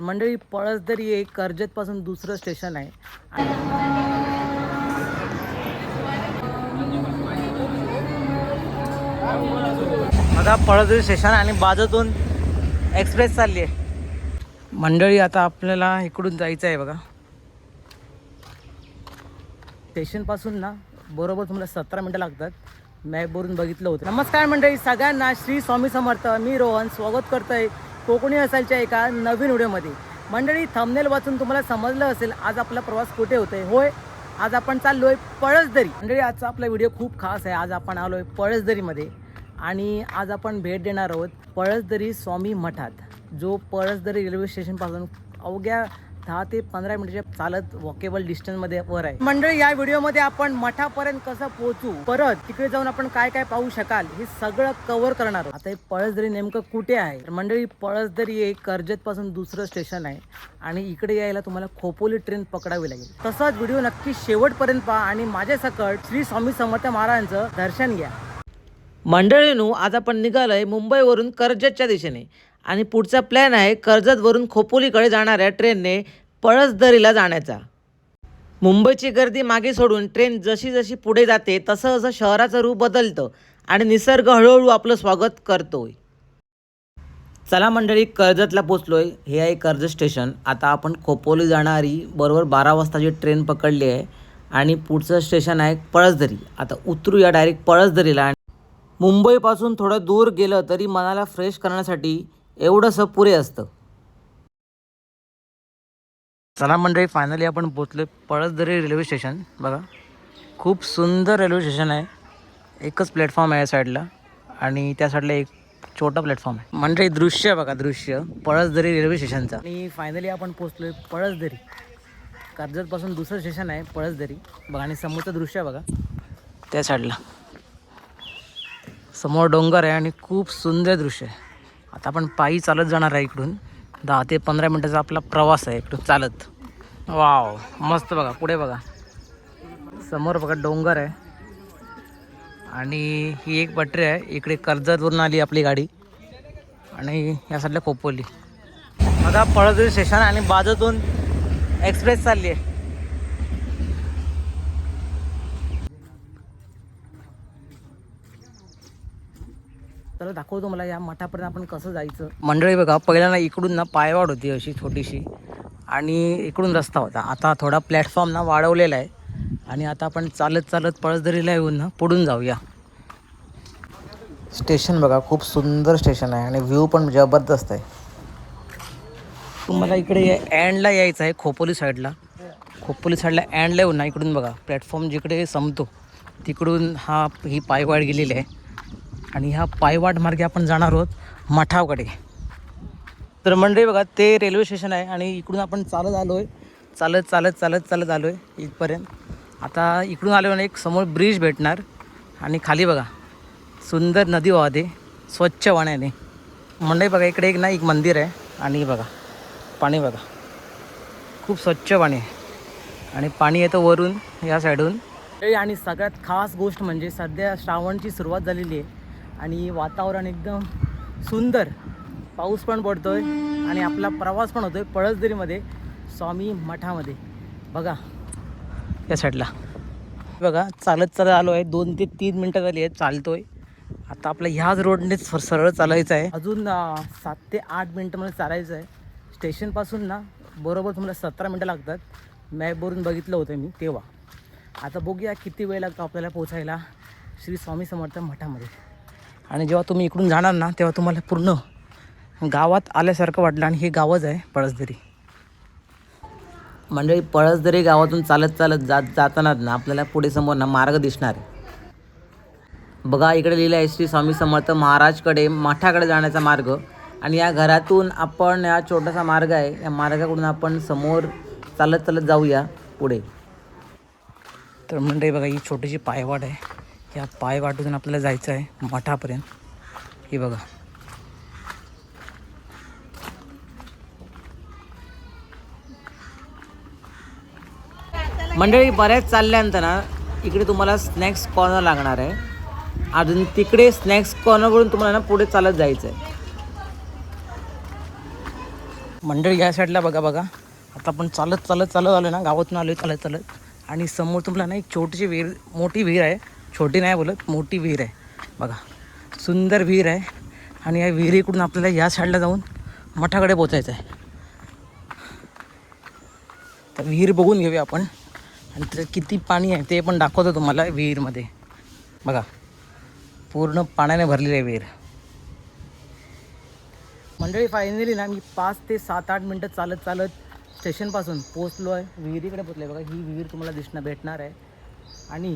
मंडळी पळसदरी हे कर्जतपासून दुसरं स्टेशन आहे. बघा पळसदरी स्टेशन आणि बाजूतून एक्सप्रेस चालली आहे. मंडळी आता आपल्याला इकडून जायचं आहे. बघा स्टेशनपासून ना बरोबर तुम्हाला 17 मिनटं लागतात. मॅपवरून बघितलं होतं. नमस्कार मंडळी सगळ्यांना, श्री स्वामी समर्थ. मी रोहन स्वागत करतोय कोकणी असालच्या एका नवीन व्हिडिओमध्ये. मंडळी थंबनेल वाचून तुम्हाला समजलं असेल आज आपला प्रवास कुठे होतोय. होय, आज आपण चाललोय पळसदरी. मंडळी आजचा आपला व्हिडिओ खूप खास आहे. आज आपण आलोय पळसदरीमध्ये आणि आज आपण भेट देणार आहोत पळसदरी स्वामी मठात, जो पळसदरी रेल्वे स्टेशनपासून अवघ्या 10 ते 15 मिनिटाच्या चालत वॉकेबल डिस्टन्समध्ये वर आहे. मंडळी या व्हिडिओमध्ये आपण मठापर्यंत कसं पोहोचू, परत तिकडे जाऊन आपण काय काय पाहू शकाल, हे सगळं कव्हर करणार आहोत. आता हे पळसदरी नेमकं कुठे आहे. मंडळी पळसदरी हे कर्जतपासून दुसरं स्टेशन आहे आणि इकडे यायला तुम्हाला खोपोली ट्रेन पकडावी लागेल. तसाच व्हिडिओ नक्की शेवटपर्यंत पहा आणि माझ्या सकट श्री स्वामी समर्थ महाराजांचं दर्शन घ्या. मंडळींनो, आज आपण निघालोय मुंबईवरून कर्जतच्या दिशेने आणि पुढचा प्लॅन आहे कर्जतवरून खोपोलीकडे जाणाऱ्या ट्रेनने पळसदरीला जाण्याचा. मुंबईची गर्दी मागे सोडून ट्रेन जशी जशी पुढे जाते तसं तसं शहराचं रूप बदलतं आणि निसर्ग हळूहळू आपलं स्वागत करतोय. चला मंडळी, कर्जतला पोचलोय. हे आहे कर्जत स्टेशन. आता आपण खोपोली जाणारी बरोबर 12 वाजताची ट्रेन पकडली आहे आणि पुढचं स्टेशन आहे पळसदरी. आता उतरूया डायरेक्ट पळसदरीला. मुंबईपासून थोडं दूर गेलं तरी मनाला फ्रेश करण्यासाठी एवढंसं पुरे असतं. चला मंडळी, फायनली आपण पोचलो पळसदरी रेल्वे स्टेशन. बघा खूप सुंदर रेल्वे स्टेशन आहे. एकच प्लॅटफॉर्म आहे या साईडला आणि त्या साईडला एक छोटा प्लॅटफॉर्म आहे. मंडळी दृश्य बघा, दृश्य पळसदरी रेल्वे स्टेशनचा. आणि फायनली आपण पोचलो पळसदरी. कर्जतपासून दुसरं स्टेशन आहे पळसदरी. बघा आणि समोरचं दृश्य बघा, त्या साईडला समोर डोंगर आहे आणि खूप सुंदर दृश्य आहे. आता आपण पायी चालत जाणार आहे. इकडून 10 ते 15 मिनटाचा आपला प्रवास आहे इकडून चालत. वाव, मस्त. बघा पुढे बघा, समोर बघा डोंगर आहे आणि ही एक पटरी आहे. इकडे कर्जतवरून आली आपली गाडी आणि या साईडला खोपोली. बघा पळसदरी स्टेशन आणि बाजूतून एक्सप्रेस चालली आहे. तर दाखवतो मला या मठापर्यंत आपण कसं जायचं. मंडळी बघा, पहिल्यांदा इकडून ना पायवाट होती अशी छोटीशी आणि इकडून रस्ता होता. आता थोडा प्लॅटफॉर्म ना वाढवलेला आहे आणि आता आपण चालत चालत पळसदरीला येऊन ना पुढून जाऊया. स्टेशन बघा, खूप सुंदर स्टेशन आहे आणि व्ह्यू पण जबरदस्त आहे. तुम्हाला इकडे एंडला यायचं आहे खोपोली साईडला. खोपोली साईडला एंडला येऊन ना इकडून बघा प्लॅटफॉर्म जिकडे संपतो तिकडून ही पायवाट गेलेली आहे आणि ह्या पायवाट मार्गे आपण जाणार आहोत मठाकडे. तर मंडळी बघा, ते रेल्वे स्टेशन आहे आणि इकडून आपण चालत आलो आहे. चालत चालत चालत चालत आलो आहे इथपर्यंत. आता इकडून आलो ना एक समोर ब्रिज भेटणार आणि खाली बघा सुंदर नदी वाहते स्वच्छ पाण्याने. मंडळी बघा, इकडे एक मंदिर आहे आणि बघा पाणी बघा, खूप स्वच्छ पाणी आहे आणि पाणी येतं वरून या साईडून. आणि सगळ्यात खास गोष्ट म्हणजे सध्या श्रावणची सुरुवात झालेली आहे आणि वातावरण एकदम सुंदर. पाऊस पण पडतोय आणि आपला प्रवास पण होतोय पळसदरीमध्ये स्वामी मठामध्ये. बघा या साईडला बघा, चालत चालत आलो आहे. 2 ते 3 मिनटं झाली आहेत चालतोय. आता आपलं ह्याच रोडनेच सरळ चालायचं आहे. अजून 7 ते 8 मिनटं मला चालायचं आहे. स्टेशनपासून ना बरोबर तुम्हाला 17 मिनटं लागतात. मॅपवरून बघितलं होतं मी तेव्हा. आता बघूया किती वेळ लागतो आपल्याला पोचायला श्री स्वामी समर्थ मठामध्ये. आणि जेव्हा तुम्ही इकडून जाणार ना तेव्हा तुम्हाला पूर्ण गावात आल्यासारखं वाटलं आणि हे गावच आहे पळसदरी. मंडळी पळसदरी गावातून चालत चालत जाताना ना आपल्याला पुढे समोर ना मार्ग दिसणार आहे. बघा इकडे लिहिलं आहे श्री स्वामी समर्थ महाराजकडे मठाकडे जाण्याचा मार्ग. आणि या घरातून आपण या छोटासा मार्ग आहे, या मार्गाकडून आपण समोर चालत चालत जाऊया पुढे. तर मंडळी बघा, ही छोटीशी पायवाट आहे. या पायवाटून आपल्याला जायचं आहे मठापर्यंत. हे बघा मंडळी, बऱ्याच चालल्यानंतर ना इकडे तुम्हाला स्नॅक्स कॉर्नर लागणार आहे. अजून तिकडे स्नॅक्स कॉर्नरवरून तुम्हाला ना पुढे चालत जायचं आहे. मंडळी या साईडला बघा बघा, आता आपण चालत आलो ना, गावातून आलो चालत आणि समोर तुम्हाला ना एक छोटीशी विहीर, मोठी विहीर आहे, छोटी नाही बोलत, मोठी विहीर आहे बघा, सुंदर विहीर आहे. आणि या विहिरीकडून आपल्याला या साईडला जाऊन मठाकडे पोचायचं आहे. तर विहीर बघून घेऊया आपण आणि त्याच्यात किती पाणी आहे ते पण दाखवतो तुम्हाला. विहीरमध्ये बघा पूर्ण पाण्याने भरलेली आहे विहीर. मंडळी फायनली ना मी 5 ते 7-8 मिनटं चालत स्टेशनपासून पोचलो आहे, विहिरीकडे पोचलो आहे. बघा ही विहीर तुम्हाला भेटणार आहे. आणि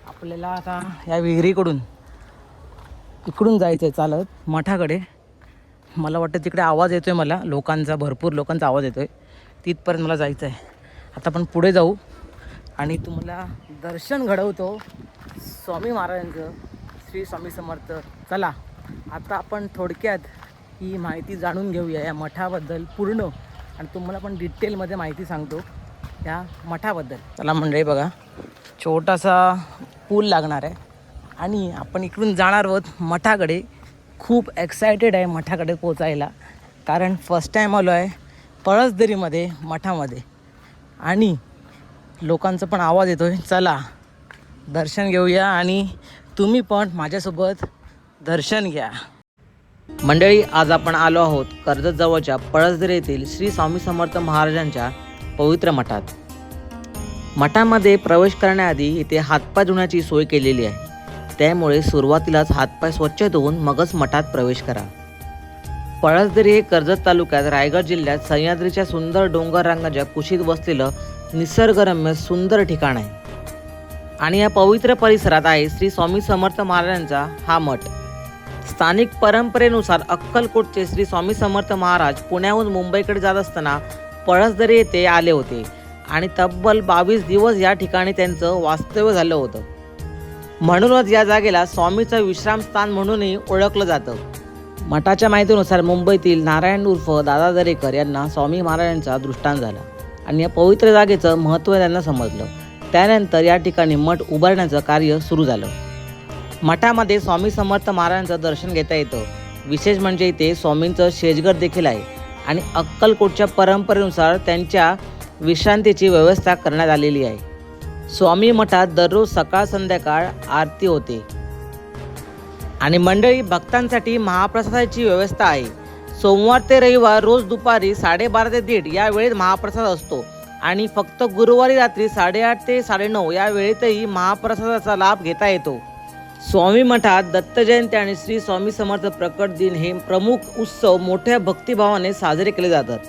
आपल्याला आता या विहिरीकडून इकडून जायचं आहे चालत मठाकडे. मला वाटतं तिकडे आवाज येतो आहे, मला लोकांचा, भरपूर लोकांचा आवाज येतो आहे. तिथपर्यंत मला जायचं आहे. आता आपण पुढे जाऊ आणि तुम्हाला दर्शन घडवतो स्वामी महाराजांचं, श्री स्वामी समर्थ. चला आता आपण थोडक्यात ही माहिती जाणून घेऊया या मठाबद्दल पूर्ण, आणि तुम्हाला पण डिटेलमध्ये माहिती सांगतो या मठाबद्दल. चला मंडळी बघा, छोटासा पूल लागणार आहे आणि आपण इकडून जाणार आहोत मठाकडे. खूप एक्सायटेड आहे मठाकडे पोचायला, कारण फर्स्ट टाईम आलो आहे पळसदरीमध्ये मठामध्ये आणि लोकांचा पण आवाज येतो आहे. चला दर्शन घेऊया आणि तुम्ही पण माझ्यासोबत दर्शन घ्या. मंडळी आज आपण आलो आहोत कर्जत जवळच्या पळसदरी येथील श्री स्वामी समर्थ महाराजांच्या पवित्र मठात. मठामध्ये प्रवेश करण्याआधी इथे हातपाय धुण्याची सोय केलेली आहे, त्यामुळे सुरुवातीलाच हातपाय स्वच्छ धुवून मगच मठात प्रवेश करा. पळसदरी हे कर्जत तालुक्यात रायगड जिल्ह्यात सह्याद्रीच्या सुंदर डोंगर रांगाच्या कुशीत वसलेलं निसर्गरम्य सुंदर ठिकाण आहे. आणि या पवित्र परिसरात आहे श्री स्वामी समर्थ महाराजांचा हा मठ. स्थानिक परंपरेनुसार अक्कलकोटचे श्री स्वामी समर्थ महाराज पुण्याहून मुंबईकडे जात असताना पळसदरी येथे आले होते आणि तब्बल 22 दिवस या ठिकाणी त्यांचं वास्तव्य झालं होतं. म्हणूनच या जागेला स्वामीचं विश्रामस्थान म्हणूनही ओळखलं जातं. मठाच्या माहितीनुसार मुंबईतील नारायण उर्फ दादा दरेकर यांना स्वामी महाराजांचा दृष्टांत झाला आणि या पवित्र जागेचं महत्त्व त्यांना समजलं. त्यानंतर या ठिकाणी मठ उभारण्याचं कार्य सुरू झालं. मठामध्ये स्वामी समर्थ महाराजांचं दर्शन घेता येतं. विशेष म्हणजे इथे स्वामींचं शेजघर देखील आहे आणि अक्कलकोटच्या परंपरेनुसार त्यांच्या विश्रांतीची व्यवस्था करण्यात आलेली आहे. स्वामी मठात दररोज सकाळ संध्याकाळ आरती होते आणि मंडळी भक्तांसाठी महाप्रसादाची व्यवस्था आहे. सोमवार ते रविवार रोज दुपारी 12:30 ते 1:30 या वेळेत महाप्रसाद असतो आणि फक्त गुरुवारी रात्री 8:30 ते 9:30 या वेळेतही महाप्रसादाचा लाभ घेता येतो. स्वामी मठात दत्त जयंती आणि श्री स्वामी समर्थ प्रकट दिन हे प्रमुख उत्सव मोठ्या भक्तिभावाने साजरे केले जातात.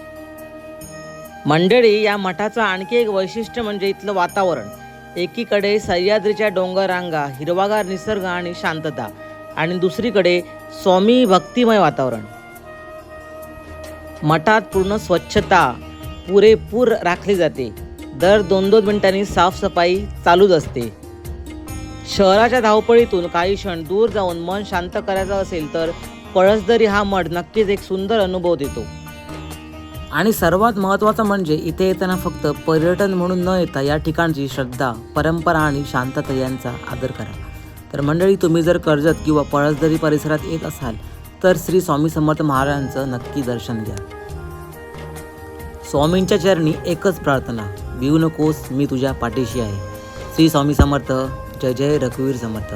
मंडळी या मठाचं आणखी एक वैशिष्ट्य म्हणजे इथलं वातावरण. एकीकडे सह्याद्रीच्या डोंगररांगा, हिरवागार निसर्ग आणि शांतता, आणि दुसरीकडे स्वामी भक्तिमय वातावरण. मठात पूर्ण स्वच्छता पुरेपूर राखली जाते. दर 2-2 मिनिटांनी साफसफाई चालूच असते. शहराच्या धावपळीतून काही क्षण दूर जाऊन मन शांत करायचं असेल तर पळसदरी हा मठ नक्कीच एक सुंदर अनुभव देतो. आणि सर्वात महत्त्वाचं म्हणजे इथे येताना फक्त पर्यटन म्हणून न येता या ठिकाणची श्रद्धा, परंपरा आणि शांतता यांचा आदर करा. तर मंडळी, तुम्ही जर कर्जत किंवा पळसदरी परिसरात येत असाल तर श्री स्वामी समर्थ महाराजांचं नक्की दर्शन घ्या. स्वामींच्या चरणी एकच प्रार्थना, भिवू नकोस, मी तुझ्या पाठीशी आहे. श्री स्वामी समर्थ. जय जय रघुवीर समर्थ.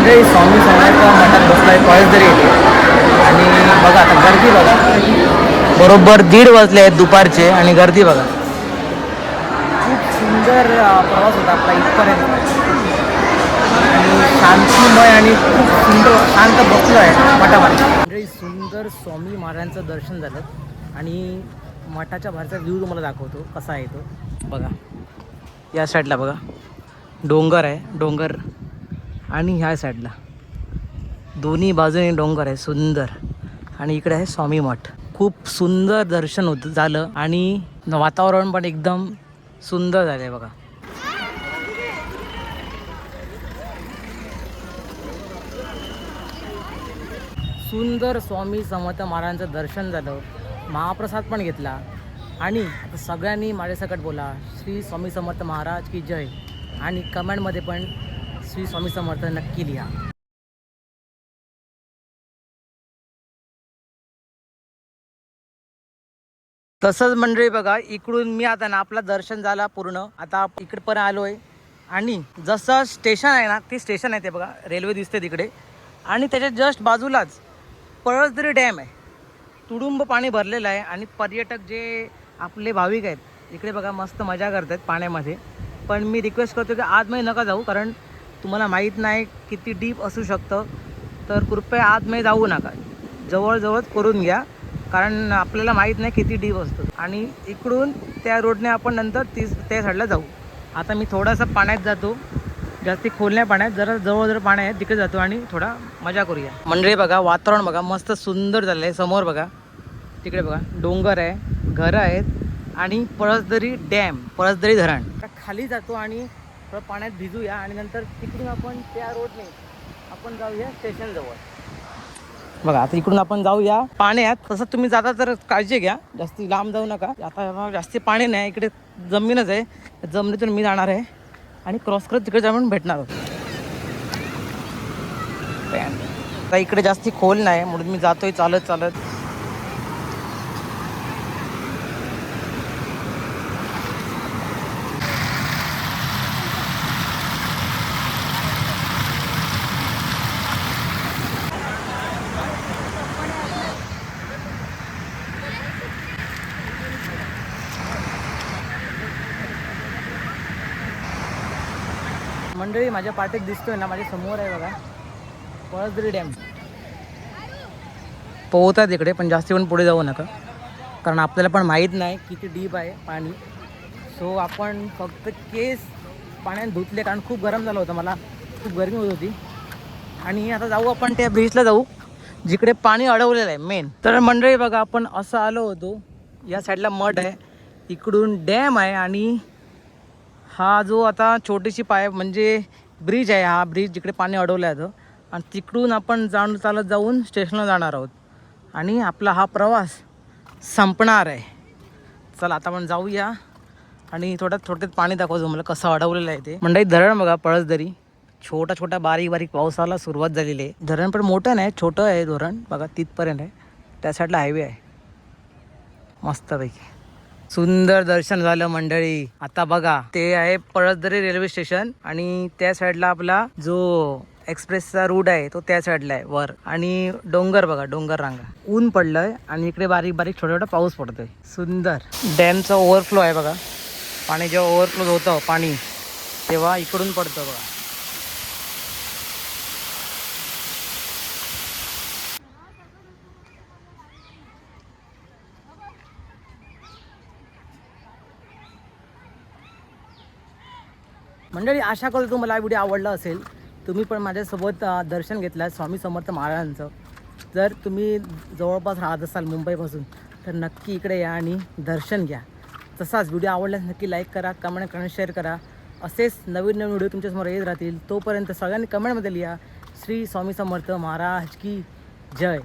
मंडळी स्वामी समर्थ मठात बसलाय पळसदरी येते आणि बघा आता गर्दी बघा, बरोबर 1:30 वाजले आहेत दुपारचे आणि गर्दी बघा. खूप सुंदर प्रवास होता आपला इथपर्यंत आणि शांतिमय आणि खूप सुंदर शांत बसलो आहे मठामध्ये. मंडळी सुंदर स्वामी महाराजांचं दर्शन झालं आणि मठाच्या बाहेरचा व्ह्यू तुम्हाला दाखवतो कसा आहे तो. बघा या साईडला बघा डोंगर आहे, डोंगर आणि ह्या साईडला दोन्ही बाजूने डोंगर आहे सुंदर आणि इकडे आहे स्वामी मठ. खूप सुंदर दर्शन होतं झालं आणि वातावरण पण एकदम सुंदर झालं आहे बघा. सुंदर स्वामी समर्थ महाराजांचं दर्शन झालं, महाप्रसाद पण घेतला आणि आता सगळ्यांनी माझ्यासकट बोला श्री स्वामी समर्थ महाराज की जय आणि कमेंटमध्ये पण श्री स्वामी समर्थ नक्की लिहा. तसंच मंडळी बघा इकडून मी आता ना आपलं दर्शन झाला पूर्ण, आता इकडे पण आलो आहे आणि जसं स्टेशन आहे ना ते स्टेशन आहे ते बघा रेल्वे दिसते तिकडे आणि त्याच्या जस्ट बाजूलाच पळसदरी डॅम आहे. तुडुंब पाणी भरलेलं आहे आणि पर्यटक जे आपले भाविक आहेत इकडे बघा मस्त मजा करतात पाण्यामध्ये. पण मी रिक्वेस्ट करतो की आतमध्ये नका जाऊ, कारण तुम्हाला माहीत नाही किती डीप असू शकतं, तर कृपया आतमध्ये जाऊ नका, जवळजवळ करून घ्या कारण आपल्याला माहीत नाही किती डीप असतं. आणि इकडून त्या रोडने आपण नंतर त्या साईडला जाऊ. आता मी थोडासा पाण्यात जातो, जास्ती खोल नाही पाण्यात, जरा जवळ पाणी आहे तिकडे जातो आणि थोडा मजा करूया. मंडळी बघा वातावरण बघा मस्त सुंदर झालं आहे. समोर बघा तिकडे बघा डोंगर आहे, घरं आहेत आणि पळसदरी डॅम, पळसदरी धरण. खाली जातो आणि थोडं पाण्यात भिजूया आणि नंतर तिकडून आपण त्या रोडने आपण जाऊया स्टेशनजवळ. बघा आता इकडून आपण जाऊया पाण्यात. तसं तुम्ही जाता तर काळजी घ्या, जास्ती लांब जाऊ नका. आता जास्ती पाणी नाही, इकडे जमीनच आहे, जमिनीतून मी जाणार आहे आणि क्रॉस करत तिकडे जाऊन भेटणार आहोत. आता इकडे जास्ती खोल नाही म्हणून मी जातोय चालत चालत. मंडळी माझ्या पाठीत दिसतोय ना, माझ्या समोर आहे बघा पळसदरी डॅम. पोहतात इकडे पण जास्ती पण पुढे जाऊ नका कारण आपल्याला पण माहीत नाही किती डीप आहे पाणी. सो आपण फक्त केस पाण्यात धुतले कारण खूप गरम झालं होतं, मला खूप गरमी होत होती. आणि आता जाऊ आपण त्या ब्रिजला जाऊ जिकडे पाणी अडवलेलं आहे मेन. तर मंडळी बघा आपण असं आलो होतो, या साईडला मठ आहे, इकडून डॅम आहे आणि हा जो आता छोटीशी म्हणजे ब्रिज आहे, हा ब्रिज जिकडे पाणी अडवलं आहे आणि तिकडून आपण चालत जाऊन स्टेशनला जाणार आहोत आणि आपला हा प्रवास संपणार आहे. चला आता आपण जाऊया आणि थोड्यात पाणी दाखवतो मला कसं अडवलेलं आहे ते. मंडळी धरण बघा पळसदरी, छोटा बारीक बारीक पावसाला सुरुवात झालेली आहे. धरण पण मोठं नाही, छोटं आहे धरण बघा तिथपर्यंत आहे. त्या साईडला हायवे आहे मस्तपैकी. सुंदर दर्शन झालं मंडळी. आता बघा ते आहे पळसदरी रेल्वे स्टेशन आणि त्या साईडला आपला जो एक्सप्रेसचा रूट आहे तो त्या साईडला आहे वर आणि डोंगर बघा, डोंगर रांगा. ऊन पडलंय आणि इकडे बारीक बारीक छोटा पाऊस पडतोय. सुंदर डॅमचा ओव्हरफ्लो आहे बघा. पाणी जेव्हा ओव्हरफ्लो होतं पाणी तेव्हा इकडून पडतं बघा. मंडळी आशा करतो तुम्हाला हा व्हिडिओ आवडला असेल. तुम्ही पण माझ्यासोबत दर्शन घेतलं स्वामी समर्थ महाराजांचं. जर तुम्ही जवळपास राहत असाल मुंबईपासून तर नक्की इकडे या आणि दर्शन घ्या. तसाच व्हिडिओ आवडल्यास नक्की लाईक करा, कमेंट करा, शेअर करा. असेच नवीन व्हिडिओ तुमच्यासमोर येत राहतील. तोपर्यंत सगळ्यांनी कमेंटमध्ये लिहा श्री स्वामी समर्थ महाराज की जय.